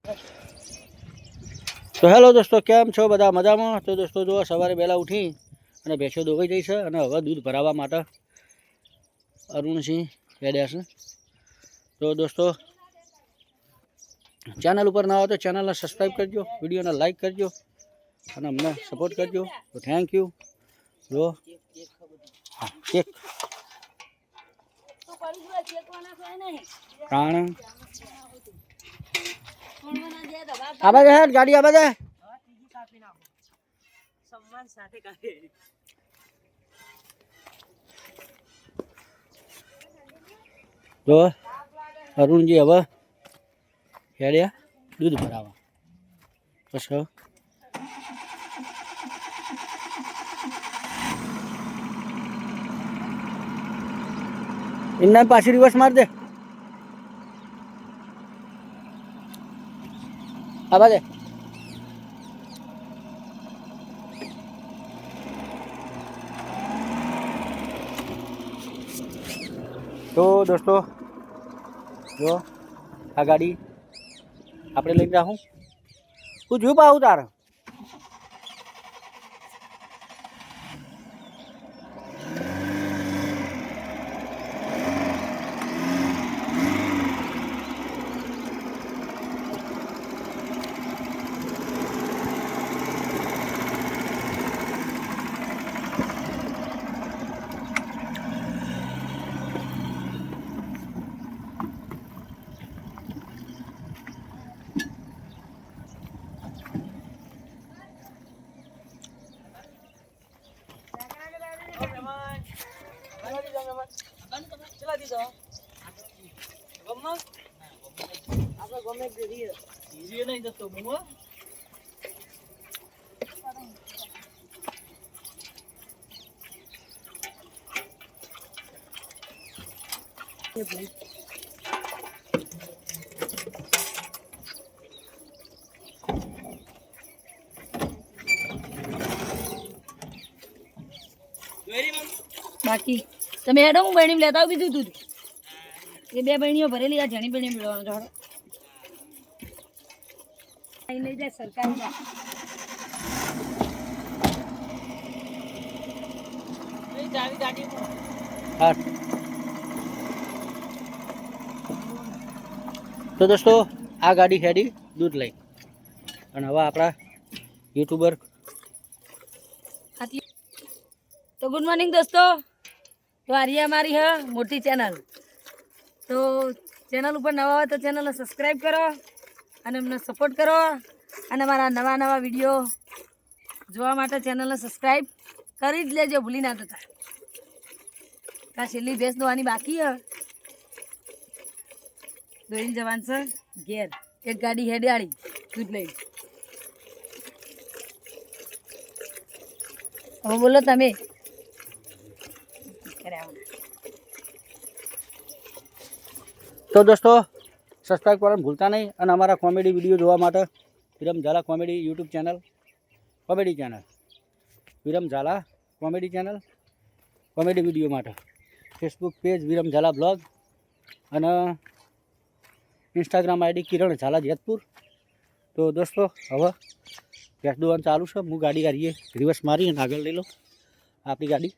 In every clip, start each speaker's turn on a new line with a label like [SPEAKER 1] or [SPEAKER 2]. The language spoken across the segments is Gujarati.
[SPEAKER 1] તો હેલો દોસ્તો, કેમ છો બધા? મજામાં? તો દોસ્તો જો સવારે વહેલા ઉઠી અને ભેંસો દોવાઈ જઈ છે અને હવે દૂધ ભરાવવા માટે અરુણસિંહ હેડ્યા છે. તો દોસ્તો ચેનલ ઉપર ના હોય તો ચેનલને સબસ્ક્રાઈબ કરજો, વિડીયોને લાઈક કરજો અને અમને સપોર્ટ કરજો. તો થેન્ક યુ. જો હા કેક કારણ આવા જાય ગાડી આવા જાય. જો અરુણજી હવે હેડ્યા દૂધ ભરાવા. પછી એમના પાછી રિવર્સ માર દે. આવા દે. તો દોસ્તો જો આ ગાડી આપણે લઈને જાઉં. તું જોયું પાવું તારે
[SPEAKER 2] બાકી તમે હેડો, હું બહેણી લેતા આવું બીજું દૂધ. એ બે બહેણીઓ ભરેલી, આ જણી બહેણી મેળવવાનો જોડો લઈ જાય સરકારી.
[SPEAKER 1] તો દોસ્તો આ ગાડી હેડી દૂધ લઈ અને હવે આપણા યુટ્યુબર.
[SPEAKER 2] તો ગુડ મોર્નિંગ દોસ્તો. તો આર્યા મારી હ મોટી ચેનલ. તો ચેનલ ઉપર નવા હોય તો ચેનલને સબસ્ક્રાઈબ કરો અને અમને સપોર્ટ કરો અને મારા નવા વિડીયો જોવા માટે ચેનલને સબસ્ક્રાઈબ કરી જ લેજો, ભૂલી ના જતા. આ છેલ્લી ભેંસ દોવાની બાકી હ, દોઈને જવાન છે ઘેર. એક ગાડી હેડ્યાળી દૂધ લઈ. હવે બોલો તમે.
[SPEAKER 1] તો દોસ્તો સબસ્ક્રાઈબ કરવાનું ભૂલતા નહીં અને અમારા કોમેડી વિડીયો જોવા માટે Viram Zala comedy YouTube channel, comedy channel Viram Zala comedy channel, comedy video માટે Facebook page Viram Zala blog અને ઇન્સ્ટાગ્રામ આઈડી કિરણ ઝાલા જેતપુર. તો દોસ્તો હવે ગેસ દોવાનું ચાલુ છે. હું ગાડી કાઢીએ રિવર્સ મારી અને આગળ લઈ લો આપણી ગાડી.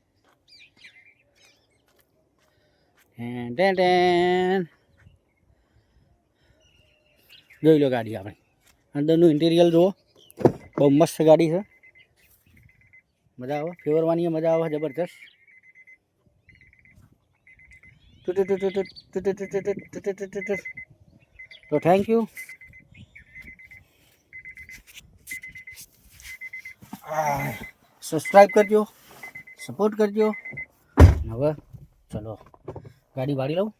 [SPEAKER 1] જોઈ લો ગાડી આપણે અંદરનું ઇન્ટિરિયર જુઓ, બહુ મસ્ત ગાડી છે. મજા આવે, ફેરવવાની મજા આવે જબરજસ્ત. તો થેન્ક યુ. સબસ્ક્રાઈબ કરજો, સપોર્ટ કરજો. હવે ચલો ગાડી વાળી લઉં.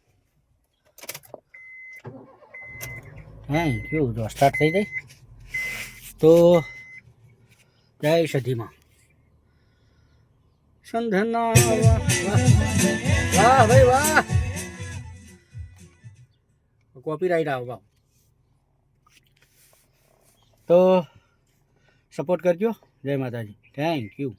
[SPEAKER 1] Thank you. જો સ્ટાર્ટ થઈ જાય તો જય સધીમાં સંધના. વાહ ભાઈ વાહ, કોપીરાઈટ આવો ભાવ. તો સપોર્ટ કરજો. જય માતાજી. Thank you.